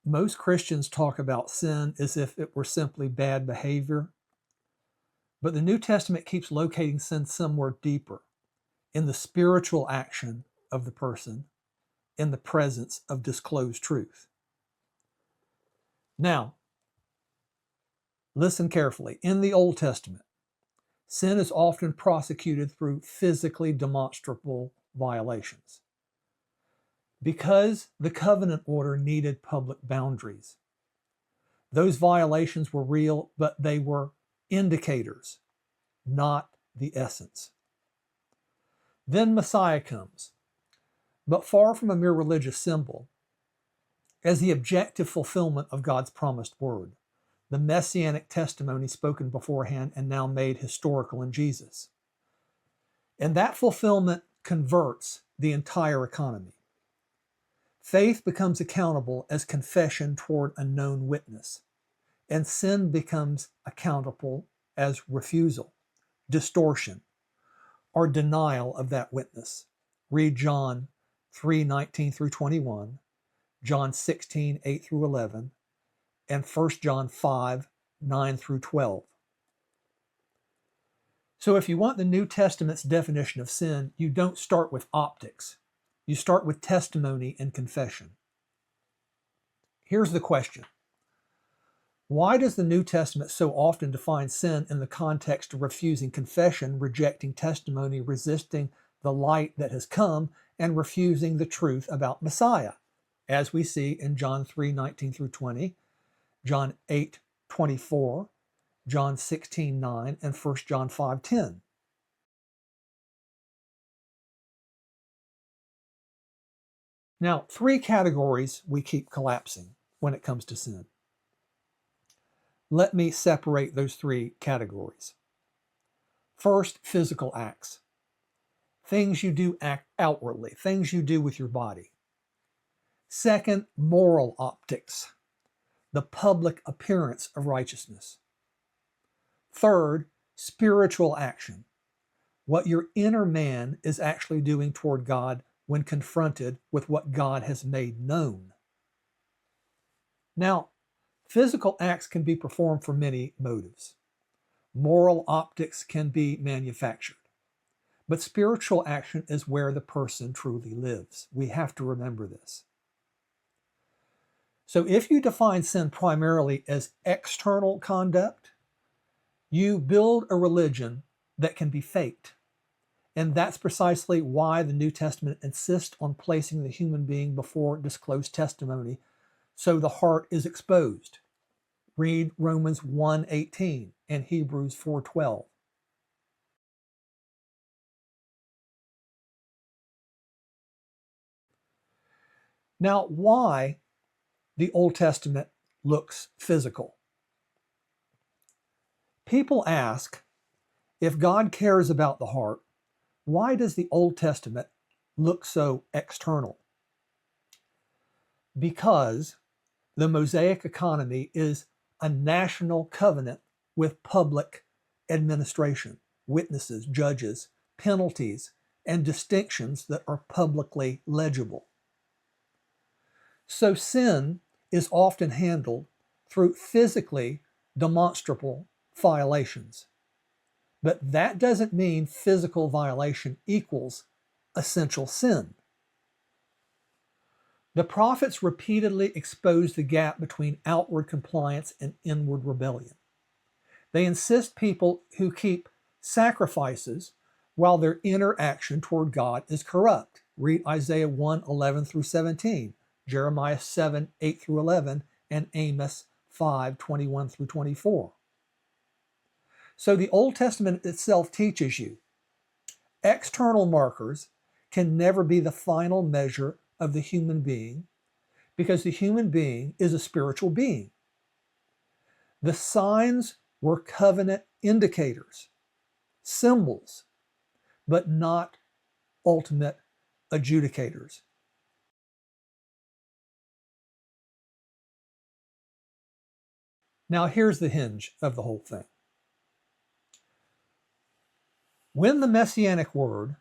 Most Christians talk about sin as if it were simply bad behavior, but the New Testament keeps locating sin somewhere deeper in the spiritual action of the person in the presence of disclosed truth. Now, listen carefully. In the Old Testament, sin is often prosecuted through physically demonstrable violations. Because the covenant order needed public boundaries, those violations were real, but they were indicators, not the essence. Then Messiah comes, but far from a mere religious symbol, as the objective fulfillment of God's promised word, the messianic testimony spoken beforehand and now made historical in Jesus. And that fulfillment converts the entire economy. Faith becomes accountable as confession toward a known witness, and sin becomes accountable as refusal, distortion, or denial of that witness. Read John 3:19 through 21, John 16:8 through 11, and 1 John 5:9 through 12. So if you want the New Testament's definition of sin, you don't start with optics. You start with testimony and confession. Here's the question. Why does the New Testament so often define sin in the context of refusing confession, rejecting testimony, resisting the light that has come, and refusing the truth about Messiah, as we see in John 3:19 through 20, John 8:24, John 16:9, and 1 John 5:10? Now, three categories we keep collapsing when it comes to sin. Let me separate those three categories. First, physical acts. Things you do outwardly, things you do with your body. Second, moral optics, the public appearance of righteousness. Third, spiritual action, what your inner man is actually doing toward God when confronted with what God has made known. Now, physical acts can be performed for many motives. Moral optics can be manufactured. But spiritual action is where the person truly lives. We have to remember this. So if you define sin primarily as external conduct, you build a religion that can be faked. And that's precisely why the New Testament insists on placing the human being before disclosed testimony, so the heart is exposed. Read Romans 1:18 and Hebrews 4:12. Now, why the Old Testament looks physical? People ask, if God cares about the heart, why does the Old Testament look so external? Because the Mosaic economy is a national covenant with public administration, witnesses, judges, penalties, and distinctions that are publicly legible. So sin is often handled through physically demonstrable violations. But that doesn't mean physical violation equals essential sin. The prophets repeatedly expose the gap between outward compliance and inward rebellion. They insist people who keep sacrifices while their inner action toward God is corrupt. Read Isaiah 1:11 through 17, Jeremiah 7:8 through 11, and Amos 5:21 through 24. So the Old Testament itself teaches you external markers can never be the final measure of the human being, because the human being is a spiritual being. The signs were covenant indicators, symbols, but not ultimate adjudicators. Now here's the hinge of the whole thing. When the messianic word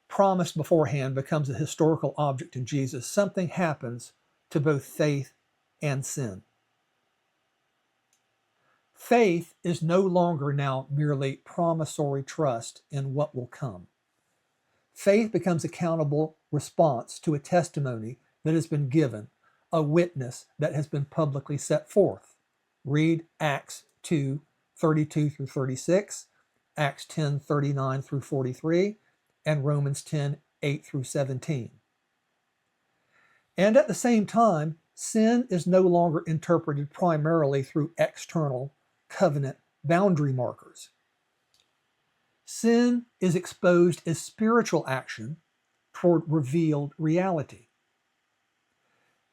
promised beforehand becomes a historical object in Jesus, something happens to both faith and sin. Faith is no longer now merely promissory trust in what will come. Faith becomes accountable response to a testimony that has been given, a witness that has been publicly set forth. Read Acts 2:32 through 36, Acts 10:39 through 43, and Romans 10:8 through 17. And at the same time, sin is no longer interpreted primarily through external covenant boundary markers. Sin is exposed as spiritual action toward revealed reality.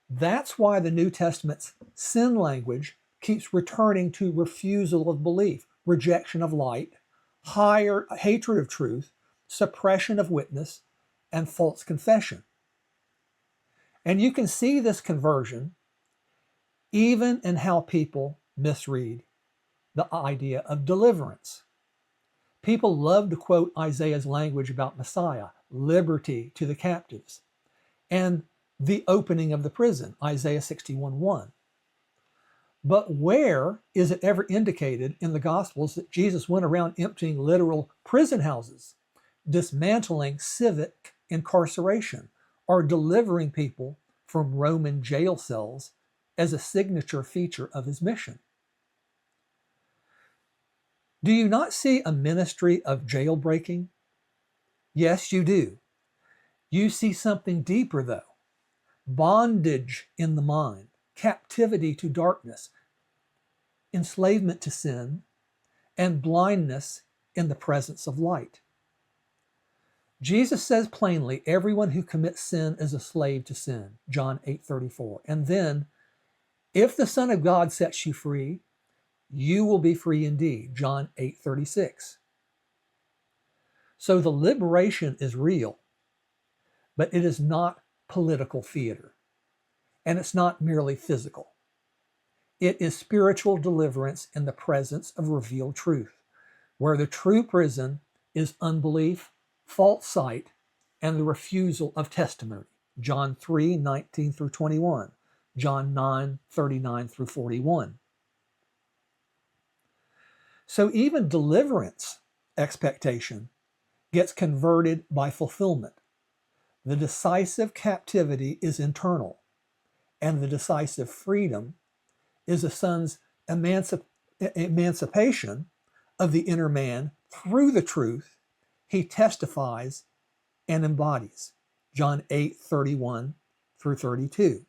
That's why the New Testament's sin language keeps returning to refusal of belief, rejection of light, higher hatred of truth, suppression of witness, and false confession. And you can see this conversion even in how people misread the idea of deliverance. People love to quote Isaiah's language about Messiah, liberty to the captives, and the opening of the prison, Isaiah 61:1. But where is it ever indicated in the Gospels that Jesus went around emptying literal prison houses, dismantling civic incarceration, or delivering people from Roman jail cells as a signature feature of his mission? Do you not see a ministry of jailbreaking? Yes, you do. You see something deeper, though. Bondage in the mind, captivity to darkness, enslavement to sin, and blindness in the presence of light. Jesus says plainly, everyone who commits sin is a slave to sin, John 8:34. And then, if the Son of God sets you free, you will be free indeed, John 8:36. So the liberation is real, but it is not political theater, and it's not merely physical. It is spiritual deliverance in the presence of revealed truth, where the true prison is unbelief, false sight, and the refusal of testimony, John 3:19 through 21, John 9:39 through 41. So even deliverance expectation gets converted by fulfillment. The decisive captivity is internal, and the decisive freedom is a son's emancipation of the inner man through the truth he testifies and embodies, John 8:31 through 32.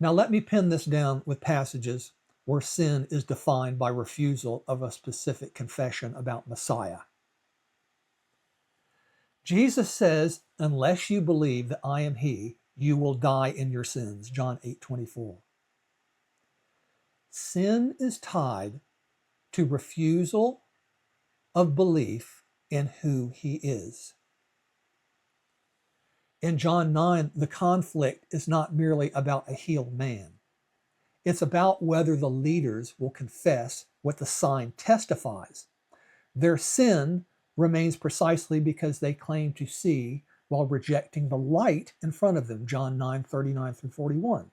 Now let me pin this down with passages where sin is defined by refusal of a specific confession about Messiah. Jesus says, unless you believe that I am he, you will die in your sins, John 8:24. Sin is tied to refusal of belief in who he is. In John 9, the conflict is not merely about a healed man. It's about whether the leaders will confess what the sign testifies. Their sin remains precisely because they claim to see while rejecting the light in front of them, John 9:39 through 41.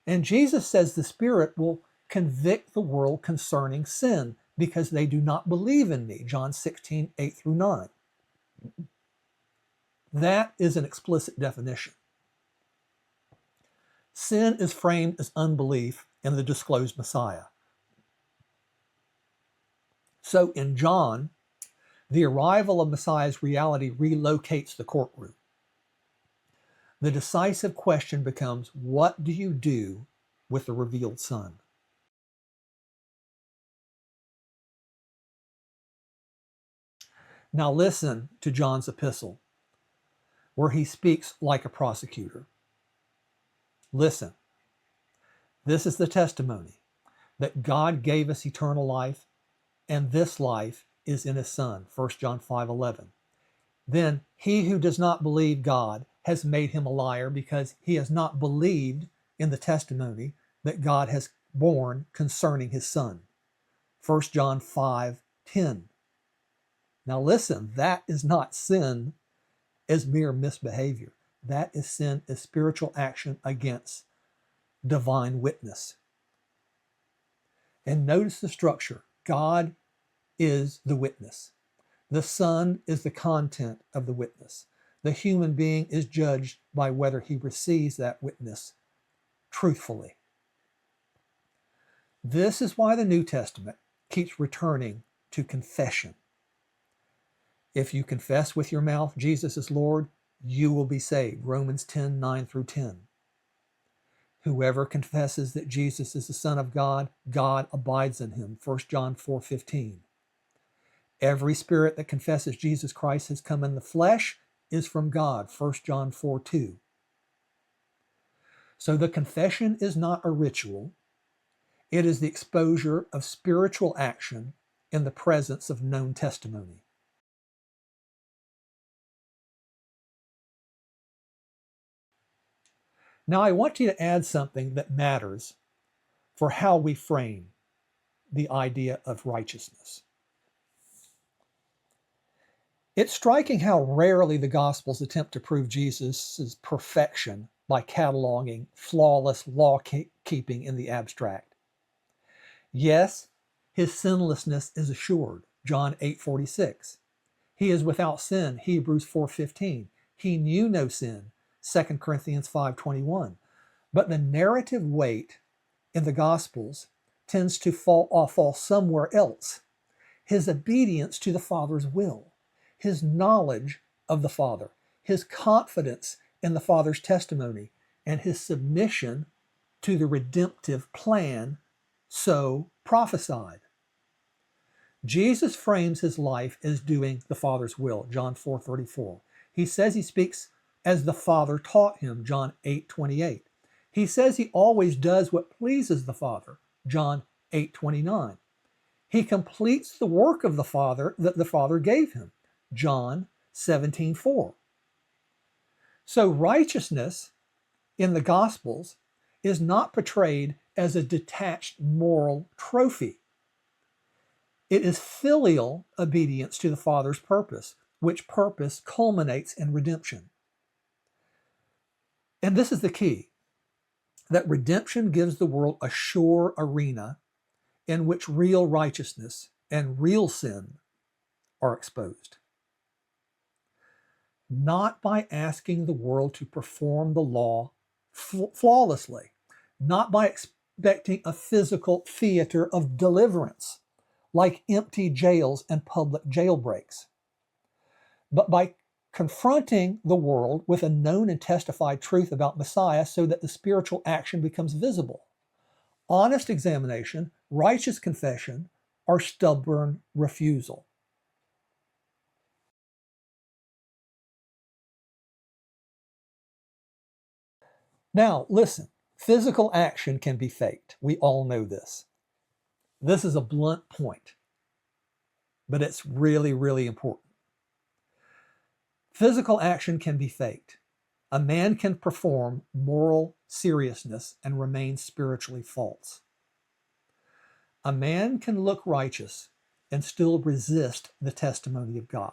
And Jesus says the Spirit will convict the world concerning sin because they do not believe in me, John 16:8 through 9. That is an explicit definition. Sin is framed as unbelief in the disclosed Messiah. So in John, the arrival of Messiah's reality relocates the courtroom. The decisive question becomes, what do you do with the revealed Son? Now listen to John's epistle, where he speaks like a prosecutor. Listen, this is the testimony that God gave us eternal life, and this life is in his Son, 1 John 5:11. Then he who does not believe God has made him a liar because he has not believed in the testimony that God has borne concerning his Son, 1 John 5:10. Now listen, that is not sin as mere misbehavior. That is sin, is spiritual action against divine witness. And notice the structure. God is the witness. The Son is the content of the witness. The human being is judged by whether he receives that witness truthfully. This is why the New Testament keeps returning to confession. If you confess with your mouth Jesus is Lord, you will be saved. Romans 10, 9 through 10. Whoever confesses that Jesus is the Son of God, God abides in him. 1 John 4, 15. Every spirit that confesses Jesus Christ has come in the flesh is from God. 1 John 4, 2. So the confession is not a ritual. It is the exposure of spiritual action in the presence of known testimony. Now, I want you to add something that matters for how we frame the idea of righteousness. It's striking how rarely the Gospels attempt to prove Jesus' perfection by cataloging flawless law keeping in the abstract. Yes, his sinlessness is assured, John 8:46. He is without sin, Hebrews 4:15. He knew no sin, 2 Corinthians 5:21. But the narrative weight in the Gospels tends to fall somewhere else. His obedience to the Father's will, his knowledge of the Father, his confidence in the Father's testimony, and his submission to the redemptive plan so prophesied. Jesus frames his life as doing the Father's will, John 4:34. He says he speaks as the Father taught him, John 8:28. He says he always does what pleases the Father, John 8:29. He completes the work of the Father that the Father gave him, John 17:4. So righteousness in the Gospels is not portrayed as a detached moral trophy. It is filial obedience to the Father's purpose, which purpose culminates in redemption. And this is the key, that redemption gives the world a sure arena in which real righteousness and real sin are exposed. Not by asking the world to perform the law flawlessly, not by expecting a physical theater of deliverance, like empty jails and public jailbreaks, but by confronting the world with a known and testified truth about Messiah so that the spiritual action becomes visible. Honest examination, righteous confession, or stubborn refusal. Now, listen, physical action can be faked. We all know this. This is a blunt point, but it's really, really important. Physical action can be faked. A man can perform moral seriousness and remain spiritually false. A man can look righteous and still resist the testimony of God.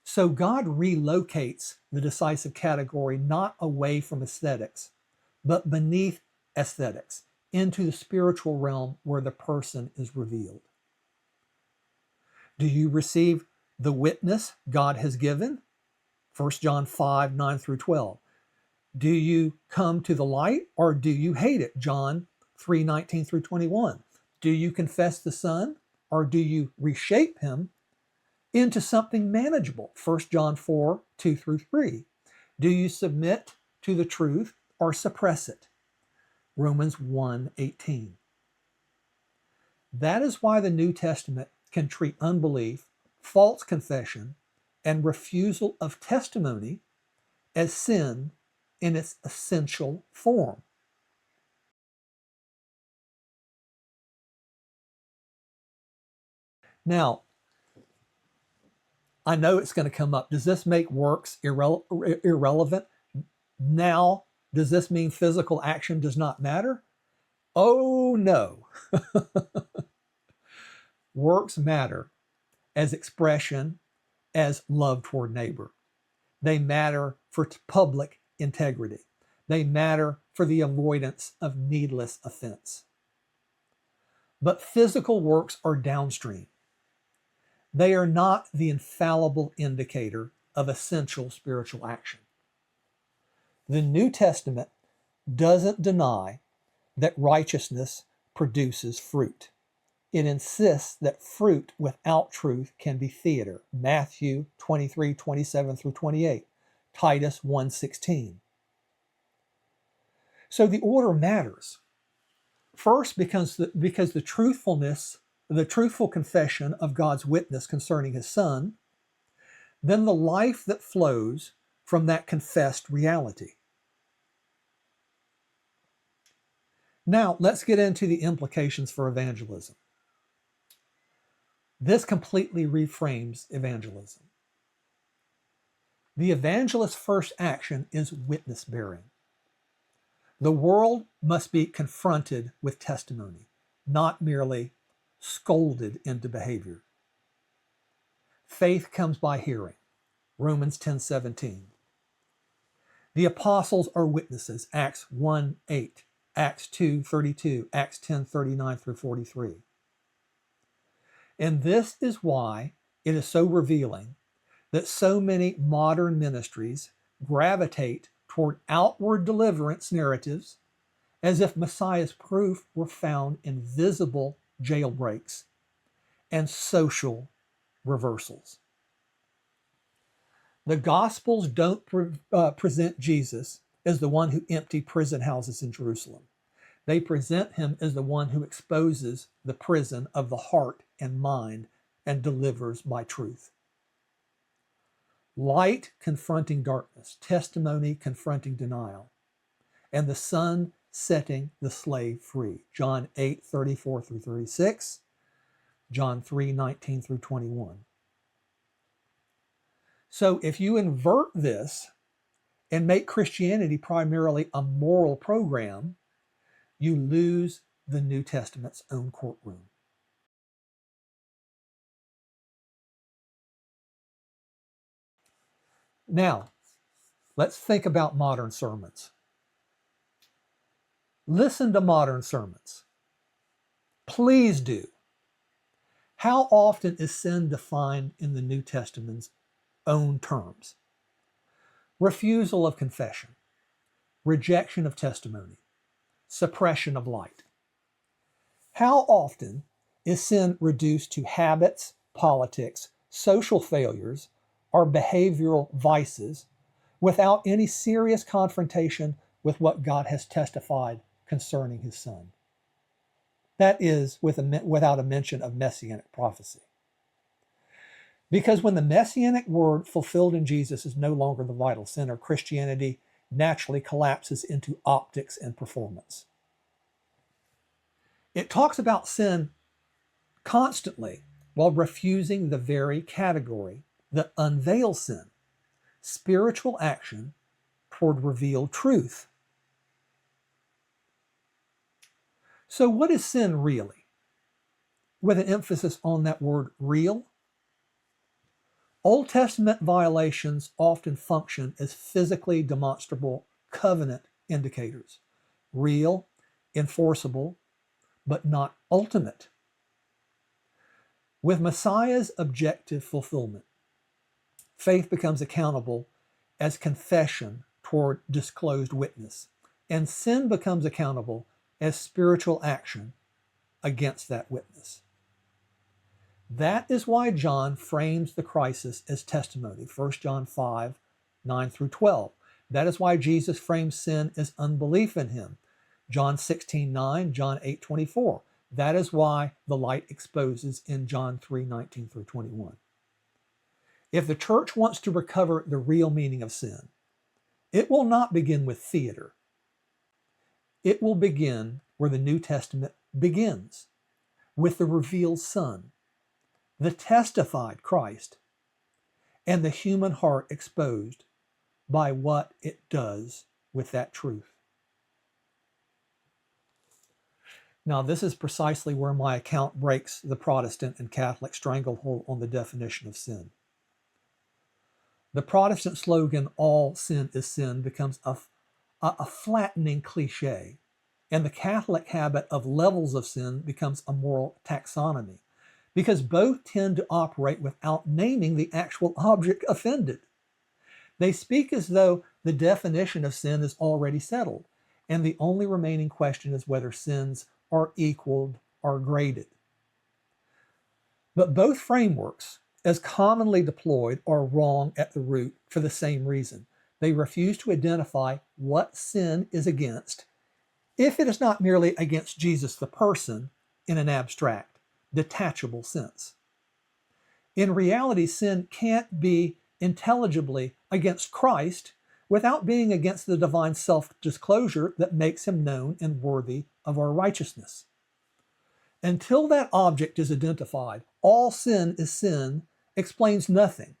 So God relocates the decisive category not away from aesthetics, but beneath aesthetics, into the spiritual realm where the person is revealed. Do you receive the witness God has given? 1 John 5, 9 through 12. Do you come to the light or do you hate it? John 3, 19 through 21. Do you confess the Son or do you reshape him into something manageable? 1 John 4, 2 through 3. Do you submit to the truth or suppress it? Romans 1, 18. That is why the New Testament can treat unbelief, false confession, and refusal of testimony as sin in its essential form. Now, I know it's going to come up. Does this make works irrelevant? Now, does this mean physical action does not matter? Oh, no. Works matter as expression as love toward neighbor. They matter for public integrity. They matter for the avoidance of needless offense. But physical works are downstream. They are not the infallible indicator of essential spiritual action. The New Testament doesn't deny that righteousness produces fruit. It insists that fruit without truth can be theater. Matthew 23:27-28, Titus 1:16. So the order matters. First, because the truthful confession of God's witness concerning his Son, then the life that flows from that confessed reality. Now, let's get into the implications for evangelism. This completely reframes evangelism. The evangelist's first action is witness bearing. The world must be confronted with testimony, not merely scolded into behavior. Faith comes by hearing. Romans 10:17. The apostles are witnesses. Acts 1:8, Acts 2:32, Acts 10:39-43. And this is why it is so revealing that so many modern ministries gravitate toward outward deliverance narratives as if Messiah's proof were found in visible jailbreaks and social reversals. The Gospels don't present Jesus as the one who emptied prison houses in Jerusalem. They present him as the one who exposes the prison of the heart and mind and delivers by truth. Light confronting darkness, testimony confronting denial, and the sun setting the slave free. John 8:34-36, John 3:19-21. So if you invert this and make Christianity primarily a moral program, you lose the New Testament's own courtroom. Now, let's think about modern sermons. Listen to modern sermons. Please do. How often is sin defined in the New Testament's own terms? Refusal of confession, rejection of testimony, suppression of light. How often is sin reduced to habits, politics, social failures, or behavioral vices without any serious confrontation with what God has testified concerning his Son? That is, without a mention of messianic prophecy. Because when the messianic word fulfilled in Jesus is no longer the vital center, Christianity naturally collapses into optics and performance. It talks about sin constantly while refusing the very category that unveils sin: spiritual action toward revealed truth. So what is sin really? With an emphasis on that word real. Old Testament violations often function as physically demonstrable covenant indicators. Real, enforceable, but not ultimate. With Messiah's objective fulfillment, faith becomes accountable as confession toward disclosed witness, and sin becomes accountable as spiritual action against that witness. That is why John frames the crisis as testimony, 1 John 5:9-12. That is why Jesus frames sin as unbelief in him, John 16:9, John 8:24. That is why the light exposes in John 3:19-21. If the church wants to recover the real meaning of sin, it will not begin with theater. It will begin where the New Testament begins, with the revealed Son, the testified Christ, and the human heart exposed by what it does with that truth. Now, this is precisely where my account breaks the Protestant and Catholic stranglehold on the definition of sin. The Protestant slogan, all sin is sin, becomes a flattening cliche, and the Catholic habit of levels of sin becomes a moral taxonomy, because both tend to operate without naming the actual object offended. They speak as though the definition of sin is already settled, and the only remaining question is whether sins are equaled or graded. But both frameworks, as commonly deployed, are wrong at the root for the same reason. They refuse to identify what sin is against if it is not merely against Jesus the person in an abstract, detachable sense. In reality, sin can't be intelligibly against Christ without being against the divine self-disclosure that makes him known and worthy of our righteousness. Until that object is identified, all sin is sin explains nothing,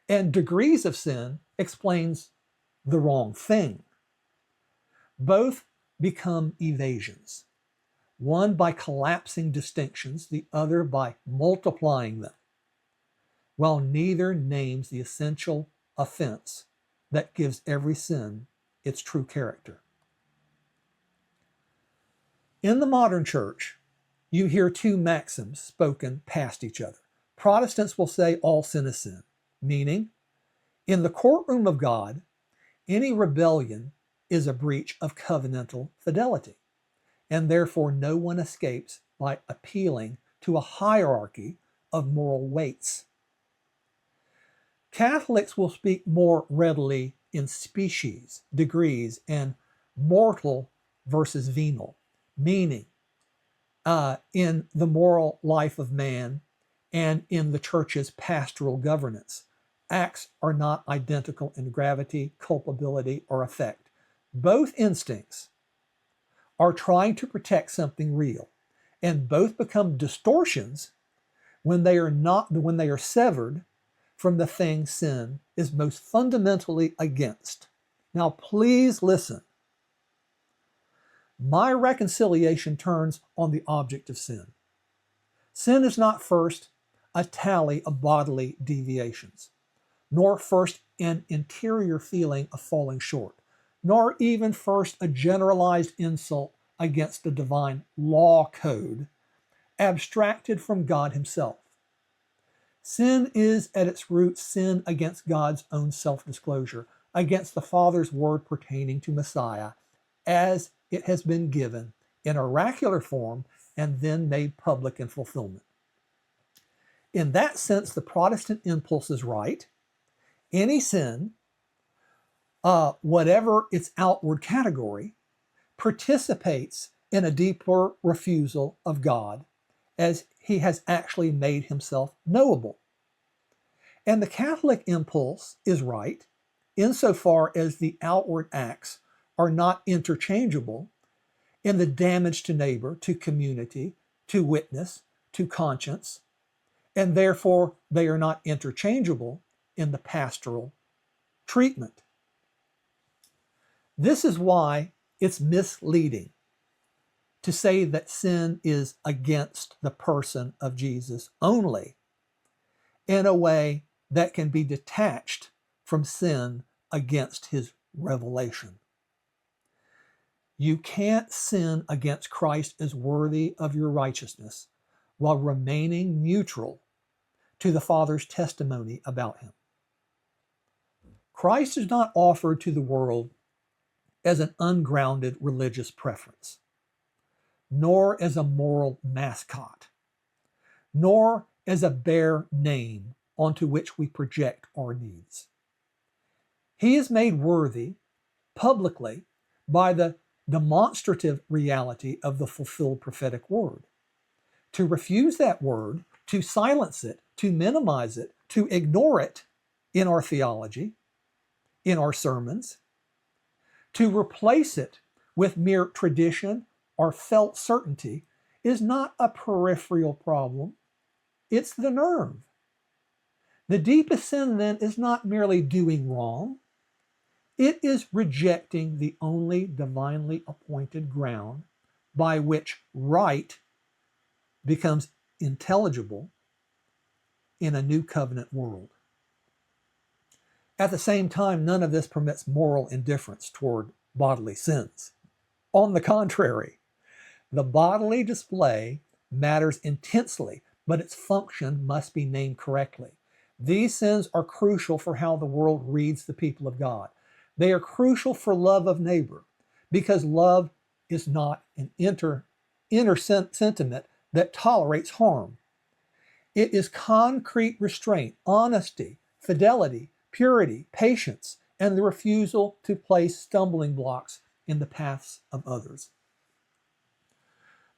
and degrees of sin explains the wrong thing. Both become evasions, one by collapsing distinctions, the other by multiplying them, while neither names the essential offense that gives every sin its true character. In the modern church, you hear two maxims spoken past each other. Protestants will say all sin is sin, meaning, in the courtroom of God, any rebellion is a breach of covenantal fidelity, and therefore no one escapes by appealing to a hierarchy of moral weights. Catholics will speak more readily in species, degrees, and mortal versus venal, meaning in the moral life of man and in the church's pastoral governance. Acts are not identical in gravity, culpability, or effect. Both instincts are trying to protect something real, and both become distortions when they are severed from the thing sin is most fundamentally against. Now, please listen. My reconciliation turns on the object of sin. Sin is not first a tally of bodily deviations, nor first an interior feeling of falling short, nor even first a generalized insult against the divine law code abstracted from God himself. Sin is at its root sin against God's own self-disclosure, against the Father's word pertaining to Messiah, as it has been given in oracular form and then made public in fulfillment. In that sense, the Protestant impulse is right. Any sin, whatever its outward category, participates in a deeper refusal of God as he has actually made himself knowable. And the Catholic impulse is right insofar as the outward acts are not interchangeable in the damage to neighbor, to community, to witness, to conscience, and therefore they are not interchangeable in the pastoral treatment. This is why it's misleading to say that sin is against the person of Jesus only in a way that can be detached from sin against his revelation. You can't sin against Christ as worthy of your righteousness while remaining neutral to the Father's testimony about him. Christ is not offered to the world as an ungrounded religious preference, nor as a moral mascot, nor as a bare name onto which we project our needs. He is made worthy publicly by the demonstrative reality of the fulfilled prophetic word. To refuse that word, to silence it, to minimize it, to ignore it in our theology, in our sermons, to replace it with mere tradition or felt certainty is not a peripheral problem. It's the nerve. The deepest sin then is not merely doing wrong. It is rejecting the only divinely appointed ground by which right becomes intelligible in a new covenant world. At the same time, none of this permits moral indifference toward bodily sins. On the contrary, the bodily display matters intensely, but its function must be named correctly. These sins are crucial for how the world reads the people of God. They are crucial for love of neighbor, because love is not an inner sentiment that tolerates harm. It is concrete restraint, honesty, fidelity, purity, patience, and the refusal to place stumbling blocks in the paths of others.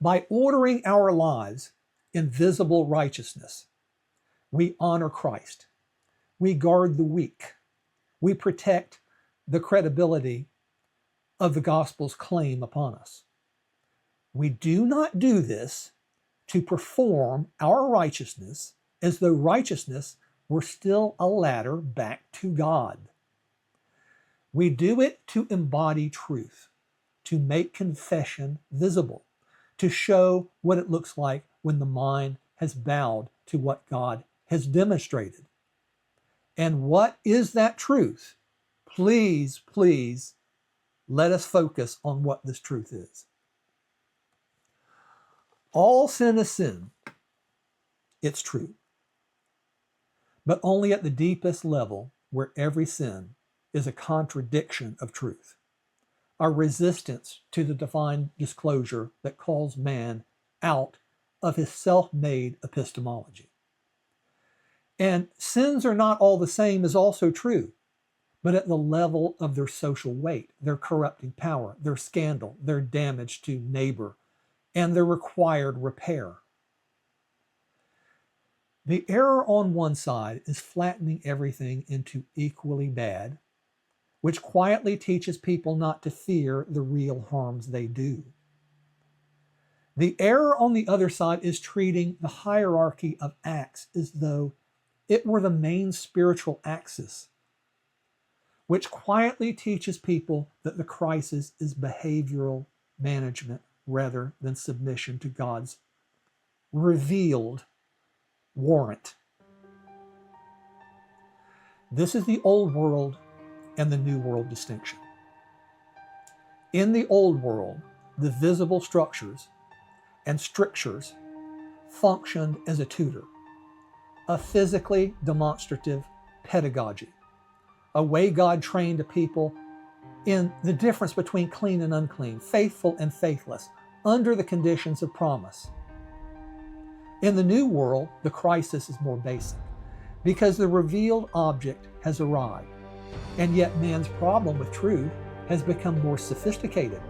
By ordering our lives in visible righteousness, we honor Christ. We guard the weak. We protect the credibility of the gospel's claim upon us. We do not do this to perform our righteousness as though righteousness were still a ladder back to God. We do it to embody truth, to make confession visible, to show what it looks like when the mind has bowed to what God has demonstrated. And what is that truth? Please, please, let us focus on what this truth is. All sin is sin. It's true. But only at the deepest level, where every sin is a contradiction of truth, a resistance to the divine disclosure that calls man out of his self-made epistemology. And sins are not all the same is also true, but at the level of their social weight, their corrupting power, their scandal, their damage to neighbor, and their required repair. The error on one side is flattening everything into equally bad, which quietly teaches people not to fear the real harms they do. The error on the other side is treating the hierarchy of acts as though it were the main spiritual axis, which quietly teaches people that the crisis is behavioral management rather than submission to God's revealed warrant. This is the old world and the new world distinction. In the old world, the visible structures and strictures functioned as a tutor, a physically demonstrative pedagogy, a way God trained a people in the difference between clean and unclean, faithful and faithless, under the conditions of promise. In the new world, the crisis is more basic, because the revealed object has arrived, and yet man's problem with truth has become more sophisticated,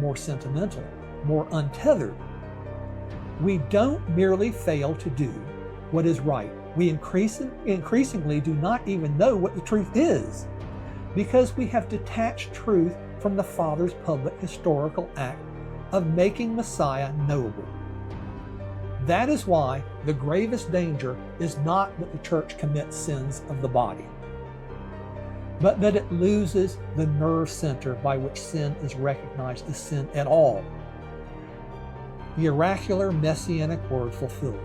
more sentimental, more untethered. We don't merely fail to do what is right. We increasingly do not even know what the truth is, because we have detached truth from the Father's public historical act of making Messiah knowable. That is why the gravest danger is not that the church commits sins of the body, but that it loses the nerve center by which sin is recognized as sin at all. The oracular messianic word fulfilled,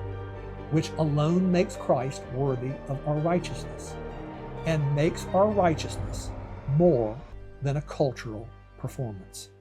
which alone makes Christ worthy of our righteousness and makes our righteousness more than a cultural performance.